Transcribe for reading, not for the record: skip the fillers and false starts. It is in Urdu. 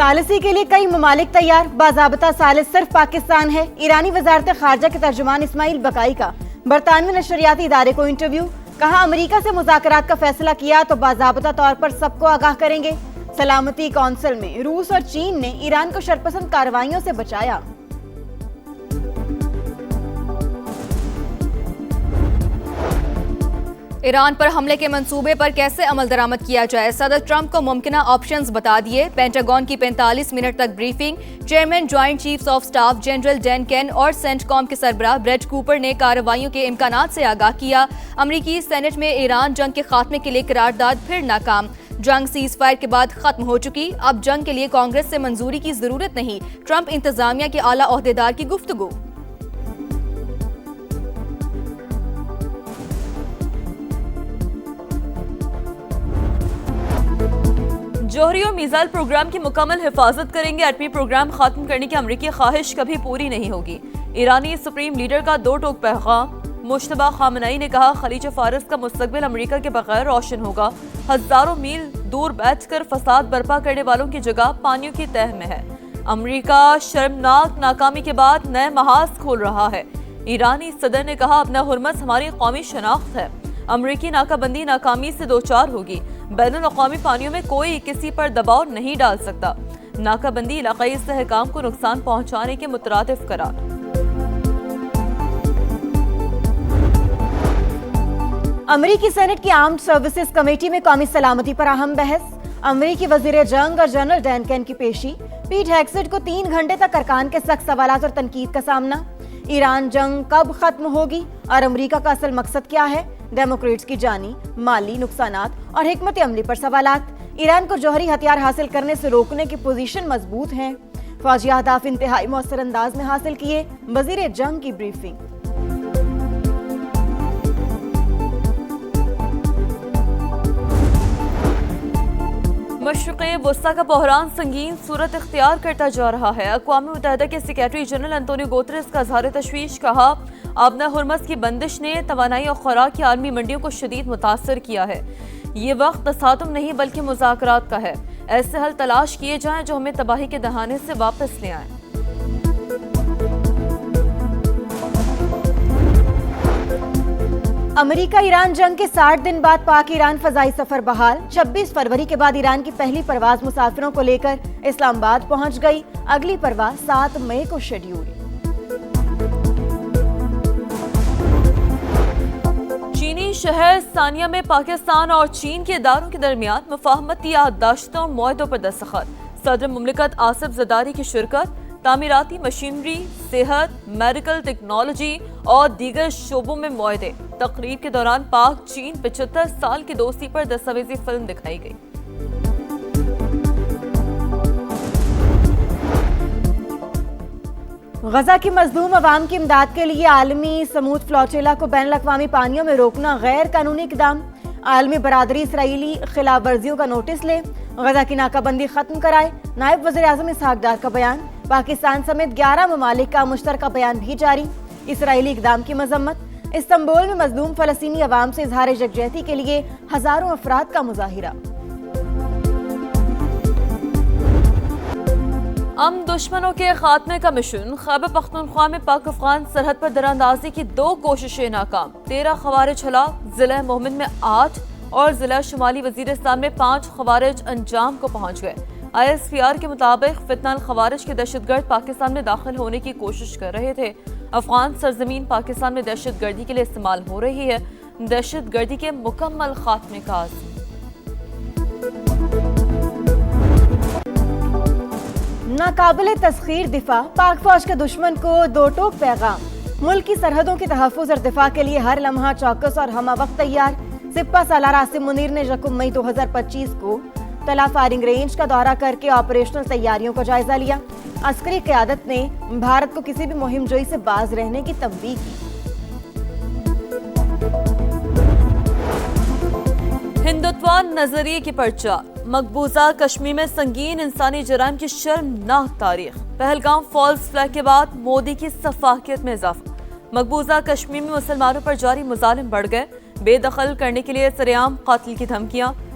ثالثی کے لیے کئی ممالک تیار، باضابطہ ثالث صرف پاکستان ہے۔ ایرانی وزارت خارجہ کے ترجمان اسماعیل بقائی کا برطانوی نشریاتی ادارے کو انٹرویو، کہا امریکہ سے مذاکرات کا فیصلہ کیا تو باضابطہ طور پر سب کو آگاہ کریں گے۔ سلامتی کونسل میں روس اور چین نے ایران کو شرپسند کارروائیوں سے بچایا۔ ایران پر حملے کے منصوبے پر کیسے عمل درآمد کیا جائے، صدر ٹرمپ کو ممکنہ آپشنز بتا دیے۔ پینٹاگون کی 45 منٹ تک briefing, chairman joint chiefs of staff general Dan Caine اور سینٹ کام کے سربراہ بریٹ کوپر نے کارروائیوں کے امکانات سے آگاہ کیا۔ امریکی سینٹ میں ایران جنگ کے خاتمے کے لیے قرارداد پھر ناکام، جنگ سیز فائر کے بعد ختم ہو چکی، اب جنگ کے لیے کانگریس سے منظوری کی ضرورت نہیں، ٹرمپ انتظامیہ کے اعلیٰ عہدیدار کی گفتگو۔ جوہری اور میزائل پروگرام کی مکمل حفاظت کریں گے، ایٹمی پروگرام ختم کرنے کی امریکی خواہش کبھی پوری نہیں ہوگی۔ ایرانی سپریم لیڈر کا دو ٹوک پیغام، مجتبیٰ خامنہئی نے کہا خلیج فارس کا مستقبل امریکہ کے بغیر روشن ہوگا، ہزاروں میل دور بیٹھ کر فساد برپا کرنے والوں کی جگہ پانیوں کی تہہ میں ہے۔ امریکہ شرمناک ناکامی کے بعد نئے محاذ کھول رہا ہے۔ ایرانی صدر نے کہا اپنا حرمت ہماری قومی شناخت ہے، امریکی ناکہ بندی ناکامی سے دوچار ہوگی، بین الاقوامی پانیوں میں کوئی کسی پر دباؤ نہیں ڈال سکتا، ناکہ بندی علاقائی استحکام کو نقصان پہنچانے کے مترادف قرار۔ امریکی سینٹ کی آرمڈ سروسز کمیٹی میں قومی سلامتی پر اہم بحث، امریکی وزیر جنگ اور جنرل ڈین کین کی پیشی، پیٹ ہیگسیٹ کو 3 گھنٹے تک ارکان کے سخت سوالات اور تنقید کا سامنا۔ ایران جنگ کب ختم ہوگی اور امریکہ کا اصل مقصد کیا ہے، ڈیموکریٹس کی جانی مالی نقصانات اور حکمت عملی پر سوالات۔ ایران کو جوہری ہتھیار حاصل کرنے سے روکنے کی پوزیشن مضبوط ہے، فوجی اہداف انتہائی مؤثر انداز میں حاصل کیے، وزیر جنگ کی بریفنگ۔ مشرق وسطی کا بحران سنگین صورت اختیار کرتا جا رہا ہے۔ اقوام متحدہ کے سیکریٹری جنرل انتونیو گوتریس کا اظہار تشویش، کہا آبنہ ہرمز کی بندش نے توانائی اور خوراک کی عالمی منڈیوں کو شدید متاثر کیا ہے۔ یہ وقت تصادم نہیں بلکہ مذاکرات کا ہے، ایسے حل تلاش کیے جائیں جو ہمیں تباہی کے دہانے سے واپس لے آئیں۔ امریکہ ایران جنگ کے 60 دن بعد پاک ایران فضائی سفر بحال، 26 فروری کے بعد ایران کی پہلی پرواز مسافروں کو لے کر اسلام آباد پہنچ گئی، اگلی پرواز 7 مئی کو شیڈول۔ چینی شہر سانیا میں پاکستان اور چین کے اداروں کے درمیان مفاہمتی یادداشتوں اور معاہدوں پر دستخط، صدر مملکت آصف زرداری کی شرکت، تعمیراتی مشینری، صحت، میڈیکل ٹیکنالوجی اور دیگر شعبوں میں معاہدے۔ تقریب کے دوران پاک چین 75 سال کی دوستی پر دستاویزی فلم دکھائی گئی۔ غزہ کی مظلوم عوام کی امداد کے لیے عالمی سمود فلوٹیلا کو بین الاقوامی پانیوں میں روکنا غیر قانونی اقدام، عالمی برادری اسرائیلی خلاف ورزیوں کا نوٹس لے، غزہ کی ناکہ بندی ختم کرائے، نائب وزیر اعظم اسحاق ڈار کا بیان، پاکستان سمیت 11 ممالک کا مشترکہ بیان بھی جاری، اسرائیلی اقدام کی مذمت، استنبول میں مظلوم فلسطینی عوام سے اظہار یکجہتی کے لیے ہزاروں افراد کا مظاہرہ۔ دشمنوں کے خاتمے کا مشن، خیبر پختونخوا میں پاک افغان سرحد پر دراندازی کی 2 کوششیں ناکام، 13 خوارج ہلاک، ضلع مومن میں 8 اور ضلع شمالی وزیرستان میں 5 خوارج انجام کو پہنچ گئے۔ ISPR کے مطابق فتنہ الخوارج کے دہشت گرد پاکستان میں داخل ہونے کی کوشش کر رہے تھے۔ افغان سرزمین پاکستان میں دہشت گردی کے لیے استعمال ہو رہی ہے، دہشت گردی کے مکمل خاتمے کا عزم۔ ناقابل تسخیر دفاع، پاک فوج کے دشمن کو 2 ٹوک پیغام، ملک کی سرحدوں کے تحفظ اور دفاع کے لیے ہر لمحہ چوکس اور ہمہ وقت تیار۔ سپہ سالار عاصم منیر نے 1 مئی 2025 کو تلا فائرنگ رینج کا دورہ کر کے آپریشنل تیاریوں کا جائزہ لیا۔ عسکری قیادت نے بھارت کو کسی بھی مہم جوئی سے باز رہنے کی تنبیہ کی۔ ہندوتوان نظریے کی پرچار، مقبوضہ کشمیر میں سنگین انسانی جرائم کی شرمناک تاریخ، پہلگام فالز فلیگ کے بعد مودی کی سفاکیت میں اضافہ، مقبوضہ کشمیر میں مسلمانوں پر جاری مظالم بڑھ گئے، بے دخل کرنے کے لیے سرعام قتل کی دھمکیاں،